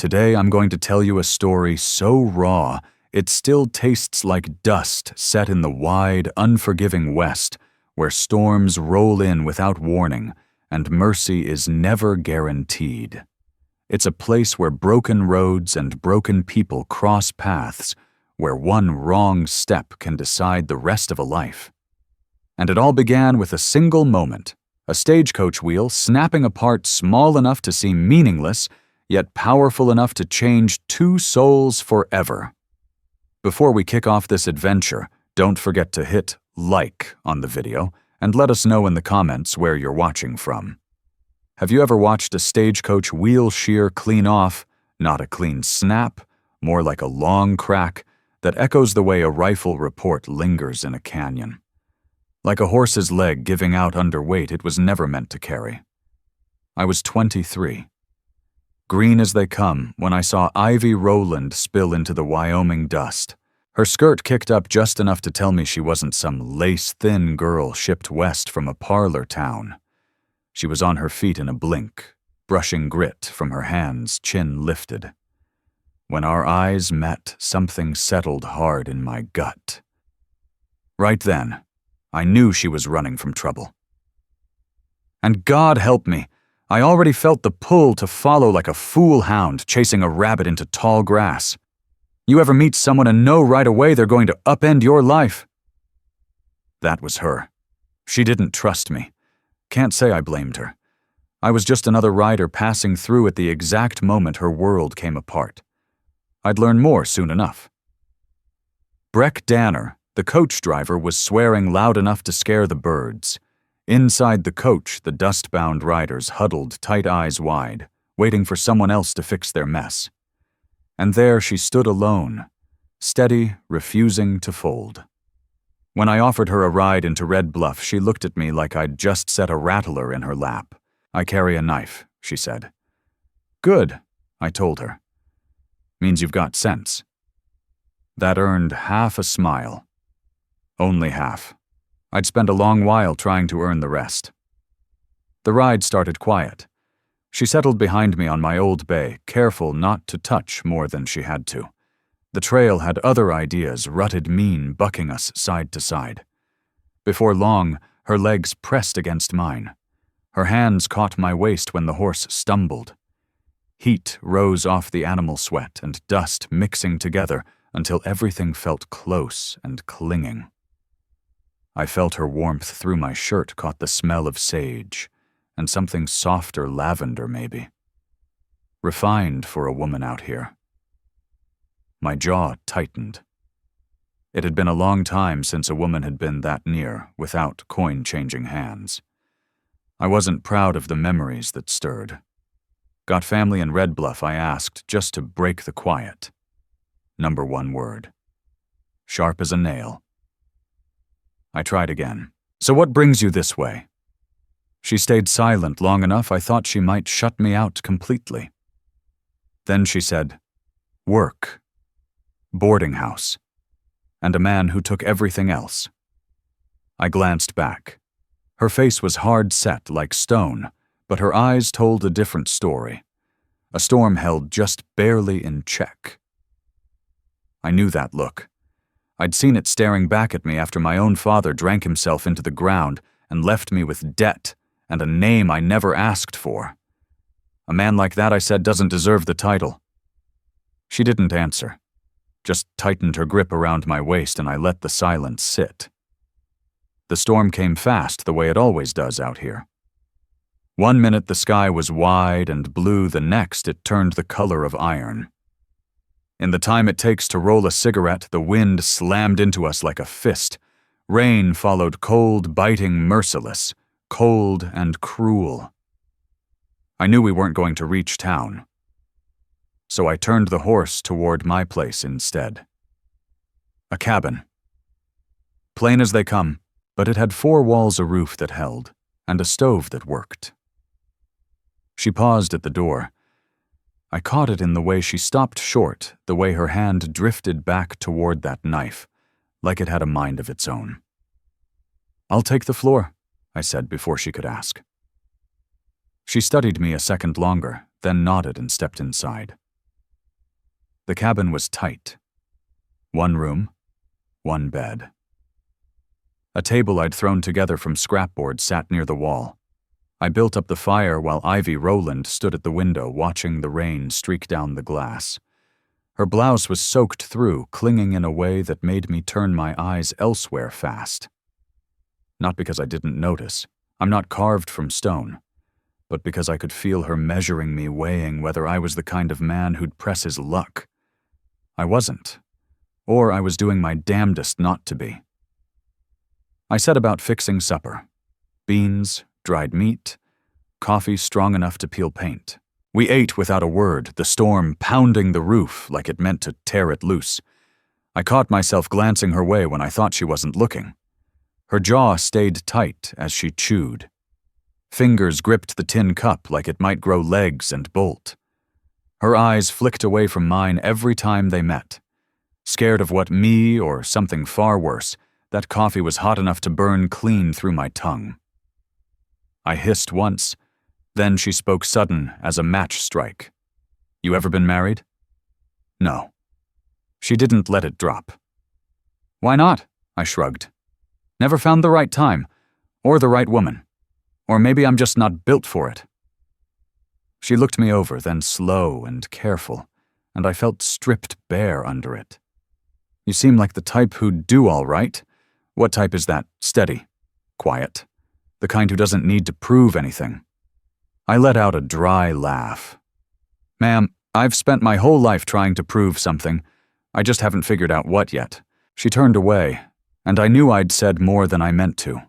Today I'm going to tell you a story so raw, it still tastes like dust set in the wide, unforgiving West, where storms roll in without warning and mercy is never guaranteed. It's a place where broken roads and broken people cross paths, where one wrong step can decide the rest of a life. And it all began with a single moment, a stagecoach wheel snapping apart small enough to seem meaningless, yet powerful enough to change two souls forever. Before we kick off this adventure, don't forget to hit like on the video and let us know in the comments where you're watching from. Have you ever watched a stagecoach wheel shear clean off, not a clean snap, more like a long crack that echoes the way a rifle report lingers in a canyon? Like a horse's leg giving out under weight it was never meant to carry. I was 23. Green as they come when I saw Ivy Rowland spill into the Wyoming dust. Her skirt kicked up just enough to tell me she wasn't some lace-thin girl shipped west from a parlor town. She was on her feet in a blink, brushing grit from her hands, chin lifted. When our eyes met, something settled hard in my gut. Right then, I knew she was running from trouble. And God help me, I already felt the pull to follow like a fool hound chasing a rabbit into tall grass. You ever meet someone and know right away they're going to upend your life? That was her. She didn't trust me. Can't say I blamed her. I was just another rider passing through at the exact moment her world came apart. I'd learn more soon enough. Breck Danner, the coach driver, was swearing loud enough to scare the birds. Inside the coach, the dust-bound riders huddled, tight eyes wide, waiting for someone else to fix their mess. And there she stood alone, steady, refusing to fold. When I offered her a ride into Red Bluff, she looked at me like I'd just set a rattler in her lap. I carry a knife, she said. Good, I told her. Means you've got sense. That earned half a smile. Only half. I'd spend a long while trying to earn the rest. The ride started quiet. She settled behind me on my old bay, careful not to touch more than she had to. The trail had other ideas, rutted mean, bucking us side to side. Before long, her legs pressed against mine. Her hands caught my waist when the horse stumbled. Heat rose off the animal sweat and dust mixing together until everything felt close and clinging. I felt her warmth through my shirt caught the smell of sage, and something softer lavender maybe. Refined for a woman out here. My jaw tightened. It had been a long time since a woman had been that near, without coin-changing hands. I wasn't proud of the memories that stirred. Got family in Red Bluff, I asked, just to break the quiet. Number one word. Sharp as a nail. I tried again. So what brings you this way? She stayed silent long enough I thought she might shut me out completely. Then she said, work. Boarding house, and a man who took everything else. I glanced back. Her face was hard set like stone, but her eyes told a different story. A storm held just barely in check. I knew that look. I'd seen it staring back at me after my own father drank himself into the ground and left me with debt and a name I never asked for. A man like that, I said, doesn't deserve the title. She didn't answer. Just tightened her grip around my waist and I let the silence sit. The storm came fast the way it always does out here. One minute the sky was wide and blue, the next it turned the color of iron. In the time it takes to roll a cigarette, the wind slammed into us like a fist. Rain followed cold, biting, merciless, cold and cruel. I knew we weren't going to reach town. So I turned the horse toward my place instead. A cabin. Plain as they come, but it had 4 walls, a roof that held, and a stove that worked. She paused at the door. I caught it in the way she stopped short, the way her hand drifted back toward that knife, like it had a mind of its own. I'll take the floor, I said before she could ask. She studied me a second longer, then nodded and stepped inside. The cabin was tight. One room, one bed. A table I'd thrown together from scrapboard sat near the wall. I built up the fire while Ivy Rowland stood at the window watching the rain streak down the glass. Her blouse was soaked through, clinging in a way that made me turn my eyes elsewhere fast. Not because I didn't notice. I'm not carved from stone. But because I could feel her measuring me, weighing whether I was the kind of man who'd press his luck. I wasn't. Or I was doing my damnedest not to be. I set about fixing supper. Beans, dried meat, coffee strong enough to peel paint. We ate without a word, the storm pounding the roof like it meant to tear it loose. I caught myself glancing her way when I thought she wasn't looking. Her jaw stayed tight as she chewed. Fingers gripped the tin cup like it might grow legs and bolt. Her eyes flicked away from mine every time they met. Scared of what me, or something far worse, that coffee was hot enough to burn clean through my tongue. I hissed once, then she spoke sudden as a match strike. You ever been married? No. She didn't let it drop. Why not? I shrugged. Never found the right time, or the right woman. Or maybe I'm just not built for it. She looked me over, then slow and careful, and I felt stripped bare under it. You seem like the type who'd do all right. What type is that? Steady? Quiet? The kind who doesn't need to prove anything? I let out a dry laugh. Ma'am, I've spent my whole life trying to prove something. I just haven't figured out what yet. She turned away, and I knew I'd said more than I meant to.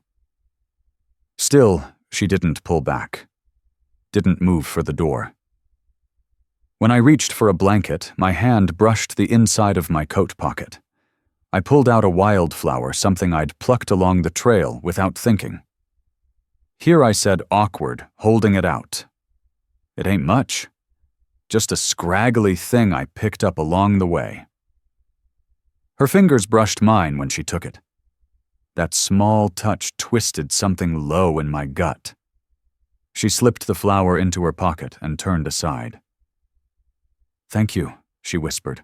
Still, she didn't pull back. Didn't move for the door. When I reached for a blanket, my hand brushed the inside of my coat pocket. I pulled out a wildflower, something I'd plucked along the trail without thinking. Here I said awkward, holding it out. It ain't much. Just a scraggly thing I picked up along the way. Her fingers brushed mine when she took it. That small touch twisted something low in my gut. She slipped the flower into her pocket and turned aside. Thank you, she whispered.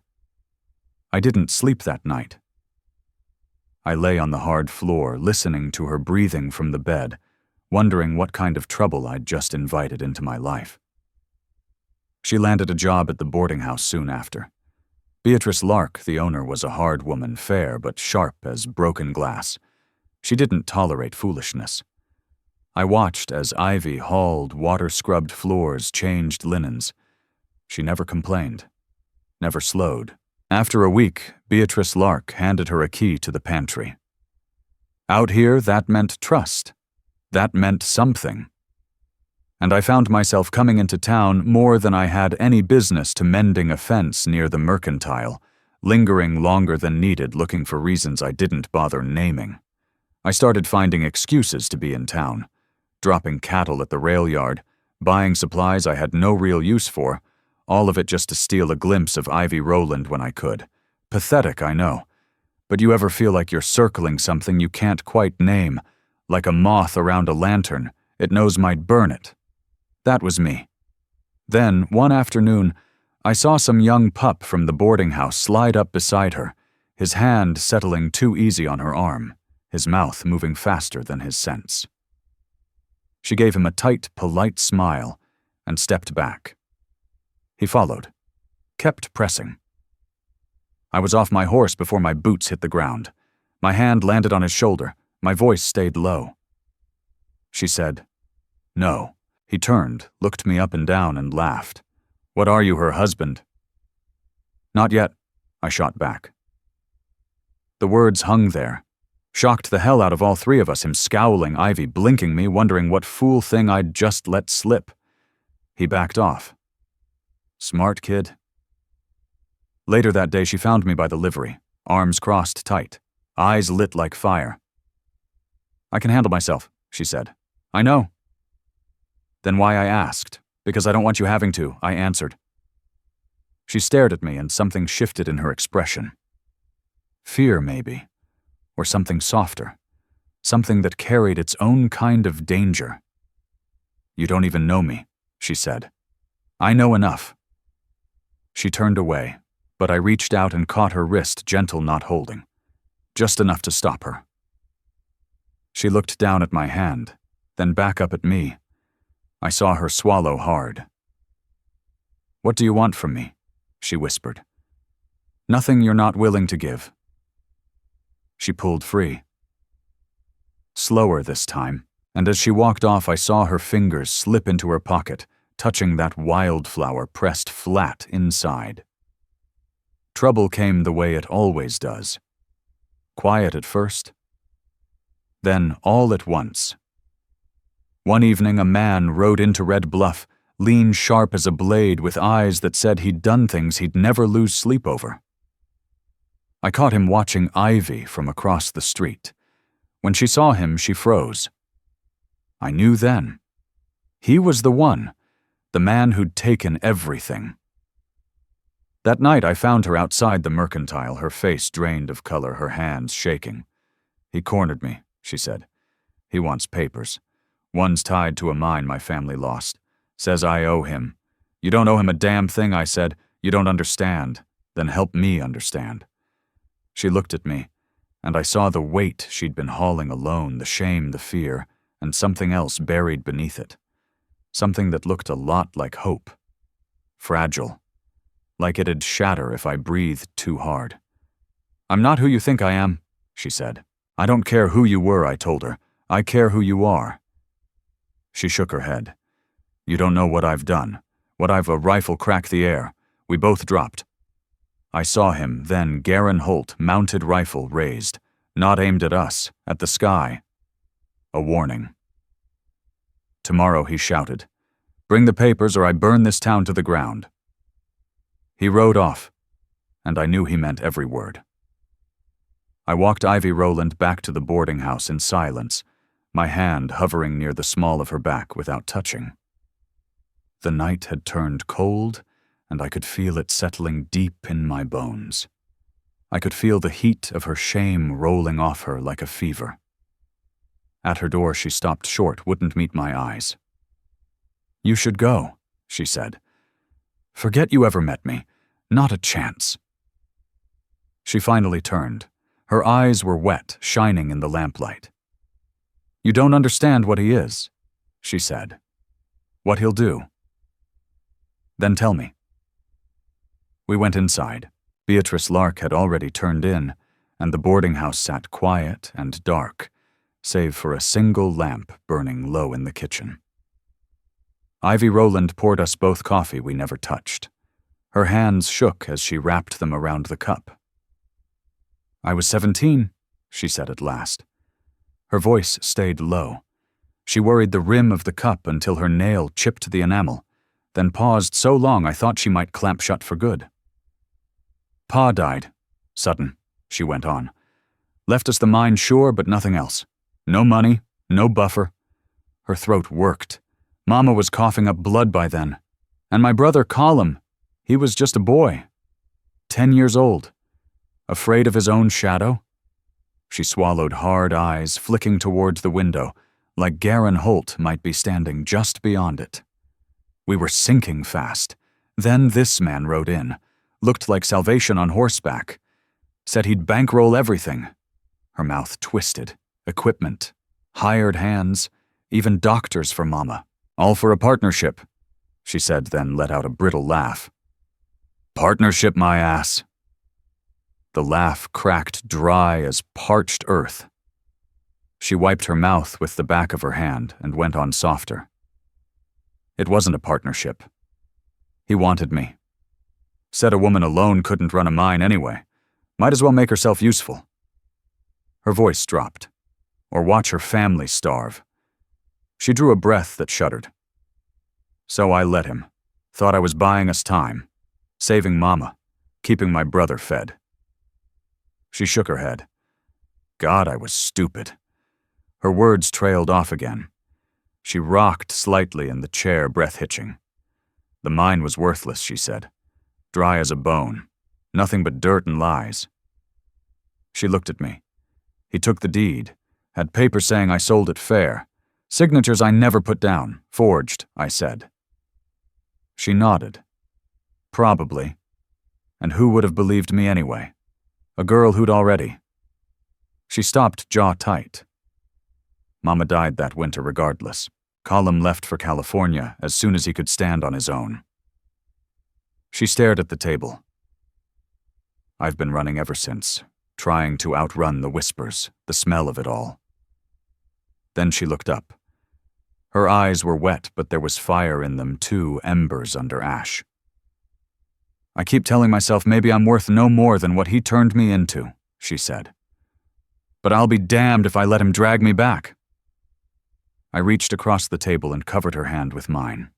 I didn't sleep that night. I lay on the hard floor, listening to her breathing from the bed, wondering what kind of trouble I'd just invited into my life. She landed a job at the boarding house soon after. Beatrice Lark, the owner, was a hard woman, fair but sharp as broken glass. She didn't tolerate foolishness. I watched as Ivy hauled water-scrubbed floors, changed linens. She never complained, never slowed. After a week, Beatrice Lark handed her a key to the pantry. Out here, that meant trust. That meant something. And I found myself coming into town more than I had any business to mending a fence near the Mercantile, lingering longer than needed looking for reasons I didn't bother naming. I started finding excuses to be in town, dropping cattle at the rail yard, buying supplies I had no real use for, all of it just to steal a glimpse of Ivy Rowland when I could. Pathetic, I know. But you ever feel like you're circling something you can't quite name, like a moth around a lantern it knows might burn it? That was me. Then, one afternoon, I saw some young pup from the boarding house slide up beside her, his hand settling too easy on her arm, his mouth moving faster than his sense. She gave him a tight, polite smile and stepped back. He followed, kept pressing. I was off my horse before my boots hit the ground. My hand landed on his shoulder. My voice stayed low. She said, "No." He turned, looked me up and down, and laughed. "What are you, her husband?" "Not yet," I shot back. The words hung there, shocked the hell out of all three of us, him scowling, Ivy blinking me, wondering what fool thing I'd just let slip. He backed off. Smart kid. Later that day, she found me by the livery, arms crossed tight, eyes lit like fire. "I can handle myself," she said. "I know." Then why I asked. "Because I don't want you having to," I answered. She stared at me, and something shifted in her expression. Fear, maybe, or something softer, something that carried its own kind of danger. "You don't even know me," she said. "I know enough." She turned away, but I reached out and caught her wrist, gentle, not holding. Just enough to stop her. She looked down at my hand, then back up at me. I saw her swallow hard. "What do you want from me?" she whispered. "Nothing you're not willing to give." She pulled free. Slower this time, and as she walked off I saw her fingers slip into her pocket, touching that wildflower pressed flat inside. Trouble came the way it always does. Quiet at first, then all at once. One evening a man rode into Red Bluff, lean sharp as a blade with eyes that said he'd done things he'd never lose sleep over. I caught him watching Ivy from across the street. When she saw him, she froze. I knew then. He was the one, the man who'd taken everything. That night I found her outside the Mercantile, her face drained of color, her hands shaking. "He cornered me," she said. "He wants papers. One's tied to a mine my family lost. Says I owe him." "You don't owe him a damn thing," I said. "You don't understand. Then help me understand." She looked at me, and I saw the weight she'd been hauling alone, the shame, the fear, and something else buried beneath it. Something that looked a lot like hope. Fragile. Like it'd shatter if I breathed too hard. "I'm not who you think I am," she said. "I don't care who you were," I told her. "I care who you are." She shook her head. "You don't know what I've done. What I've a rifle crack the air." We both dropped. I saw him, then Garen Holt, mounted rifle raised, not aimed at us, at the sky. A warning. "Tomorrow," he shouted. "Bring the papers or I burn this town to the ground." He rode off, and I knew he meant every word. I walked Ivy Rowland back to the boarding house in silence, my hand hovering near the small of her back without touching. The night had turned cold, and I could feel it settling deep in my bones. I could feel the heat of her shame rolling off her like a fever. At her door she stopped short, wouldn't meet my eyes. "You should go," she said. "Forget you ever met me. Not a chance." She finally turned. Her eyes were wet, shining in the lamplight. "You don't understand what he is," she said. "What he'll do." "Then tell me." We went inside. Beatrice Lark had already turned in, and the boarding house sat quiet and dark, save for a single lamp burning low in the kitchen. Ivy Rowland poured us both coffee we never touched. Her hands shook as she wrapped them around the cup. "I was 17, she said at last. Her voice stayed low. She worried the rim of the cup until her nail chipped the enamel, then paused so long I thought she might clamp shut for good. "Pa died. Sudden," she went on. "Left us the mine sure, but nothing else. No money, no buffer." Her throat worked. "Mama was coughing up blood by then. And my brother Colum, he was just a boy. 10 years old. Afraid of his own shadow?" She swallowed hard, eyes flicking towards the window, like Garen Holt might be standing just beyond it. We were sinking fast. Then this man rode in. Looked like Salvation on horseback. Said he'd bankroll everything. Her mouth twisted. Equipment. Hired hands. Even doctors for Mama. "All for a partnership," she said, then let out a brittle laugh. "Partnership, my ass." The laugh cracked dry as parched earth. She wiped her mouth with the back of her hand and went on softer. "It wasn't a partnership. He wanted me. Said a woman alone couldn't run a mine anyway. Might as well make herself useful." Her voice dropped. "Or watch her family starve." She drew a breath that shuddered. "So I let him. Thought I was buying us time. Saving Mama. Keeping my brother fed." She shook her head. "God, I was stupid." Her words trailed off again. She rocked slightly in the chair, breath hitching. "The mine was worthless," she said. "Dry as a bone. Nothing but dirt and lies." She looked at me. "He took the deed. Had papers saying I sold it fair. Signatures I never put down. Forged," I said. She nodded. "Probably." And who would have believed me anyway? A girl who'd already. She stopped jaw tight. Mama died that winter regardless. Colum left for California as soon as he could stand on his own. She stared at the table. I've been running ever since, trying to outrun the whispers, the smell of it all. Then she looked up. Her eyes were wet, but there was fire in them too, embers under ash. I keep telling myself maybe I'm worth no more than what he turned me into, she said. But I'll be damned if I let him drag me back. I reached across the table and covered her hand with mine.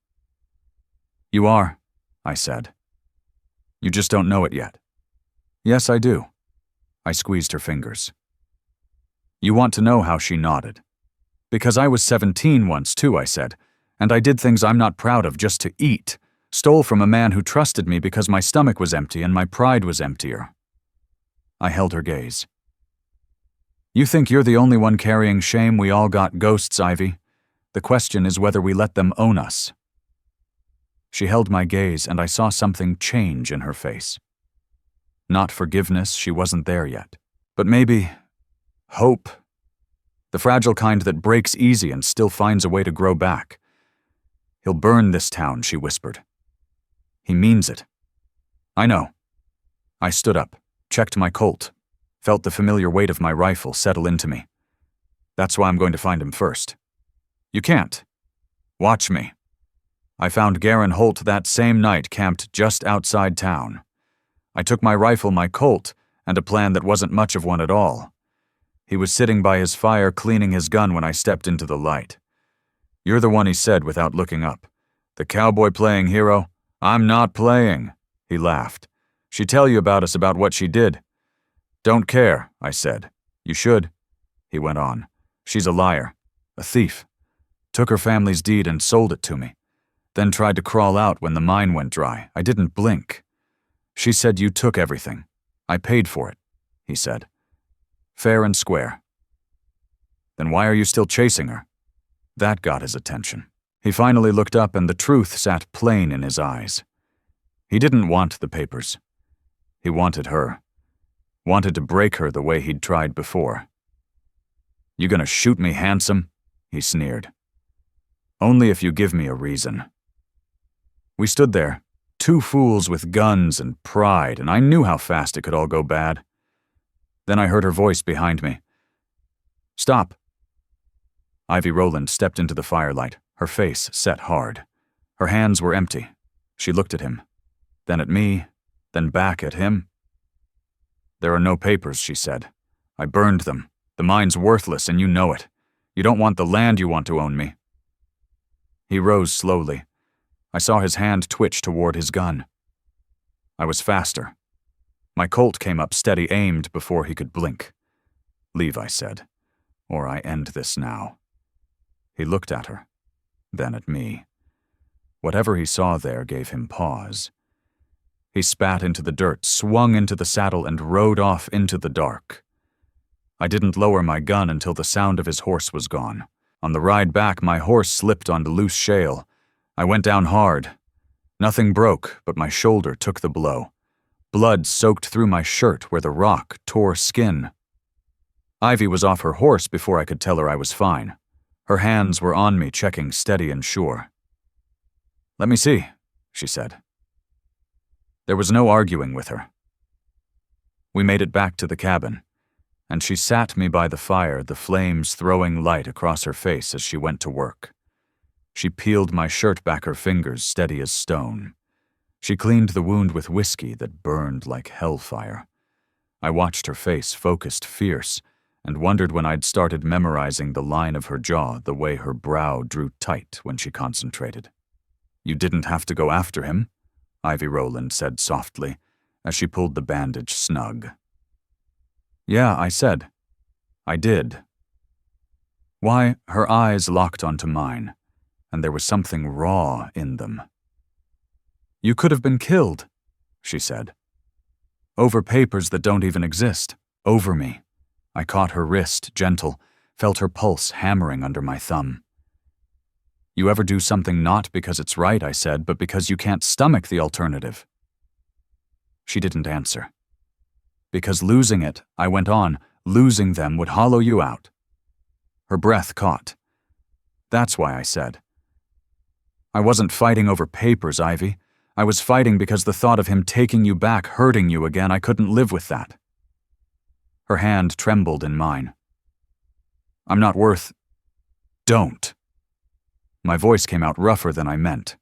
You are, I said. You just don't know it yet. Yes, I do. I squeezed her fingers. You want to know how she nodded. Because I was 17 once too, I said, and I did things I'm not proud of just to eat. Stole from a man who trusted me because my stomach was empty and my pride was emptier. I held her gaze. You think you're the only one carrying shame? We all got ghosts, Ivy. The question is whether we let them own us. She held my gaze, and I saw something change in her face. Not forgiveness, she wasn't there yet. But maybe hope. The fragile kind that breaks easy and still finds a way to grow back. He'll burn this town, she whispered. He means it. I know. I stood up, checked my Colt, felt the familiar weight of my rifle settle into me. That's why I'm going to find him first. You can't. Watch me. I found Garen Holt that same night camped just outside town. I took my rifle, my Colt, and a plan that wasn't much of one at all. He was sitting by his fire cleaning his gun when I stepped into the light. You're the one, he said without looking up. The cowboy playing hero? I'm not playing. He laughed. She'd tell you about us, about what she did. Don't care, I said. You should. He went on. She's a liar. A thief. Took her family's deed and sold it to me. Then tried to crawl out when the mine went dry. I didn't blink. She said you took everything. I paid for it, he said. Fair and square. Then why are you still chasing her? That got his attention. He finally looked up and the truth sat plain in his eyes. He didn't want the papers. He wanted her. Wanted to break her the way he'd tried before. You gonna shoot me, handsome? He sneered. Only if you give me a reason. We stood there, two fools with guns and pride, and I knew how fast it could all go bad. Then I heard her voice behind me. Stop. Ivy Rowland stepped into the firelight, her face set hard. Her hands were empty. She looked at him, then at me, then back at him. There are no papers, she said. I burned them. The mine's worthless, and you know it. You don't want the land, you want to own me. He rose slowly. I saw his hand twitch toward his gun. I was faster. My Colt came up steady, aimed before he could blink. Leave, I said, or I end this now. He looked at her, then at me. Whatever he saw there gave him pause. He spat into the dirt, swung into the saddle, and rode off into the dark. I didn't lower my gun until the sound of his horse was gone. On the ride back, my horse slipped onto loose shale. I went down hard. Nothing broke, but my shoulder took the blow. Blood soaked through my shirt where the rock tore skin. Ivy was off her horse before I could tell her I was fine. Her hands were on me, checking steady and sure. Let me see, she said. There was no arguing with her. We made it back to the cabin, and she sat me by the fire, the flames throwing light across her face as she went to work. She peeled my shirt back, her fingers steady as stone. She cleaned the wound with whiskey that burned like hellfire. I watched her face, focused, fierce, and wondered when I'd started memorizing the line of her jaw, the way her brow drew tight when she concentrated. You didn't have to go after him, Ivy Rowland said softly, as she pulled the bandage snug. Yeah, I said. I did. Why, her eyes locked onto mine, and there was something raw in them. You could have been killed, she said. Over papers that don't even exist. Over me. I caught her wrist, gentle, felt her pulse hammering under my thumb. You ever do something not because it's right, I said, but because you can't stomach the alternative? She didn't answer. Because losing it, I went on, losing them would hollow you out. Her breath caught. That's why I said. I wasn't fighting over papers, Ivy. I was fighting because the thought of him taking you back, hurting you again, I couldn't live with that. Her hand trembled in mine. I'm not worth... Don't. My voice came out rougher than I meant.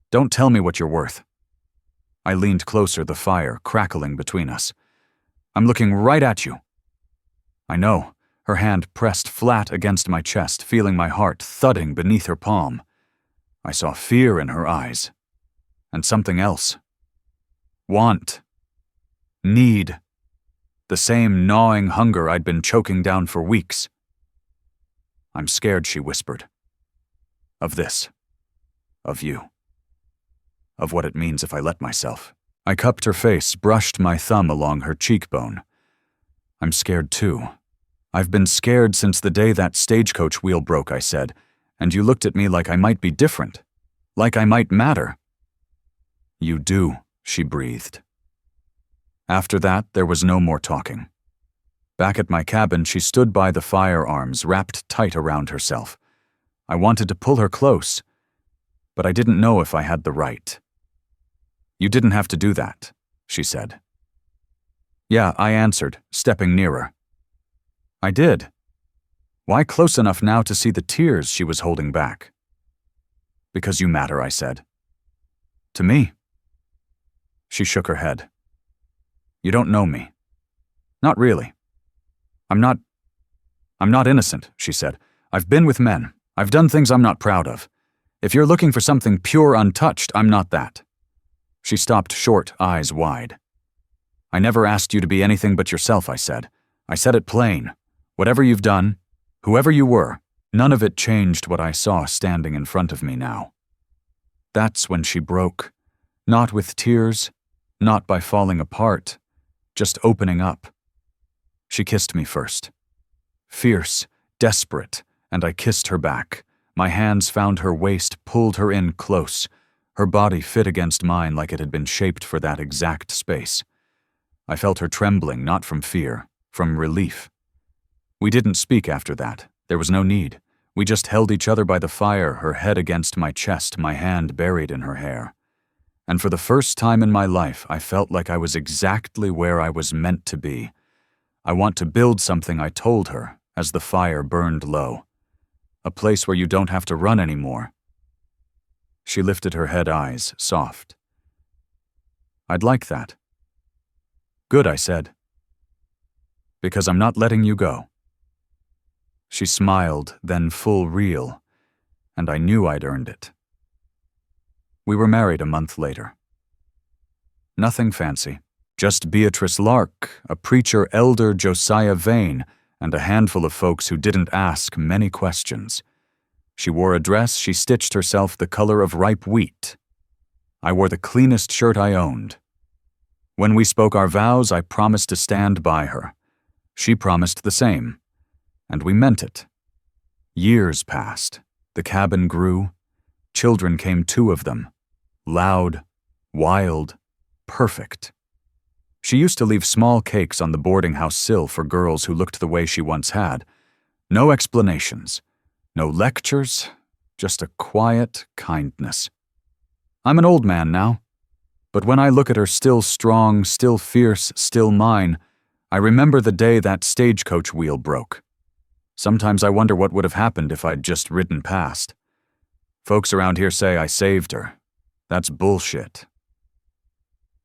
Don't tell me what you're worth. I leaned closer, the fire crackling between us. I'm looking right at you. I know. Her hand pressed flat against my chest, feeling my heart thudding beneath her palm. I saw fear in her eyes. And something else. Want. Need. The same gnawing hunger I'd been choking down for weeks. I'm scared, she whispered. Of this. Of you. Of what it means if I let myself. I cupped her face, brushed my thumb along her cheekbone. I'm scared too. I've been scared since the day that stagecoach wheel broke, I said, and you looked at me like I might be different. Like I might matter. You do, she breathed. After that, there was no more talking. Back at my cabin, she stood by the firearms, wrapped tight around herself. I wanted to pull her close, but I didn't know if I had the right. You didn't have to do that, she said. Yeah, I answered, stepping nearer. I did. Why close enough now to see the tears she was holding back? Because you matter, I said. To me. She shook her head. You don't know me. Not really. I'm not innocent, she said. I've been with men. I've done things I'm not proud of. If you're looking for something pure, untouched, I'm not that. She stopped short, eyes wide. I never asked you to be anything but yourself, I said. I said it plain. Whatever you've done, whoever you were, none of it changed what I saw standing in front of me now. That's when she broke. Not with tears, not by falling apart, just opening up. She kissed me first. Fierce, desperate, and I kissed her back. My hands found her waist, pulled her in close. Her body fit against mine like it had been shaped for that exact space. I felt her trembling, not from fear, from relief. We didn't speak after that. There was no need. We just held each other by the fire, her head against my chest, my hand buried in her hair. And for the first time in my life, I felt like I was exactly where I was meant to be. I want to build something, I told her, as the fire burned low. A place where you don't have to run anymore. She lifted her head, eyes soft. I'd like that. Good, I said. Because I'm not letting you go. She smiled, then full real, and I knew I'd earned it. We were married a month later. Nothing fancy, just Beatrice Lark, a preacher elder Josiah Vane, and a handful of folks who didn't ask many questions. She wore a dress she stitched herself the color of ripe wheat. I wore the cleanest shirt I owned. When we spoke our vows, I promised to stand by her. She promised the same. And we meant it. Years passed. The cabin grew. Children came, 2 of them. Loud, wild, perfect. She used to leave small cakes on the boarding house sill for girls who looked the way she once had. No explanations. No lectures. Just a quiet kindness. I'm an old man now. But when I look at her still strong, still fierce, still mine, I remember the day that stagecoach wheel broke. Sometimes I wonder what would have happened if I'd just ridden past. Folks around here say I saved her. That's bullshit.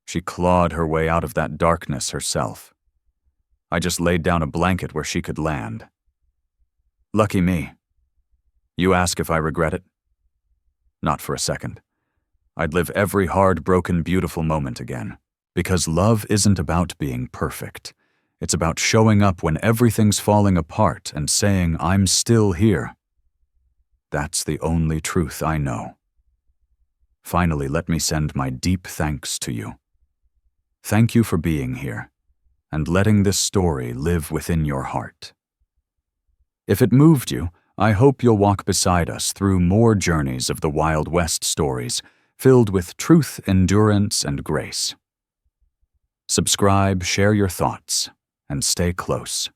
She clawed her way out of that darkness herself. I just laid down a blanket where she could land. Lucky me. You ask if I regret it? Not for a second. I'd live every hard, broken, beautiful moment again. Because love isn't about being perfect. It's about showing up when everything's falling apart and saying, I'm still here. That's the only truth I know. Finally, let me send my deep thanks to you. Thank you for being here and letting this story live within your heart. If it moved you, I hope you'll walk beside us through more journeys of the Wild West stories, filled with truth, endurance, and grace. Subscribe, share your thoughts, and stay close.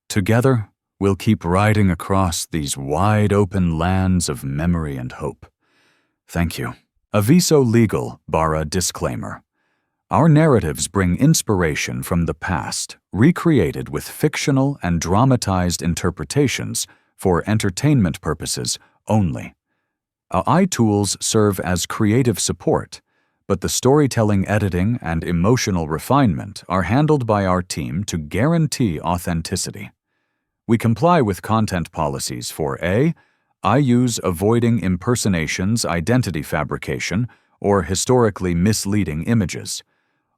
Together, we'll keep riding across these wide-open lands of memory and hope. Thank you. Aviso Legal, barra disclaimer. Our narratives bring inspiration from the past, recreated with fictional and dramatized interpretations for entertainment purposes only. Our tools serve as creative support, but the storytelling, editing, and emotional refinement are handled by our team to guarantee authenticity. We comply with content policies for A. I use avoiding impersonations, identity fabrication, or historically misleading images.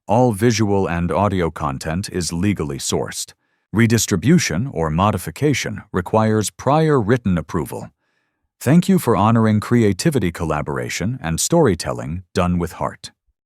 All visual and audio content is legally sourced. Redistribution or modification requires prior written approval. Thank you for honoring creativity collaboration and storytelling done with heart.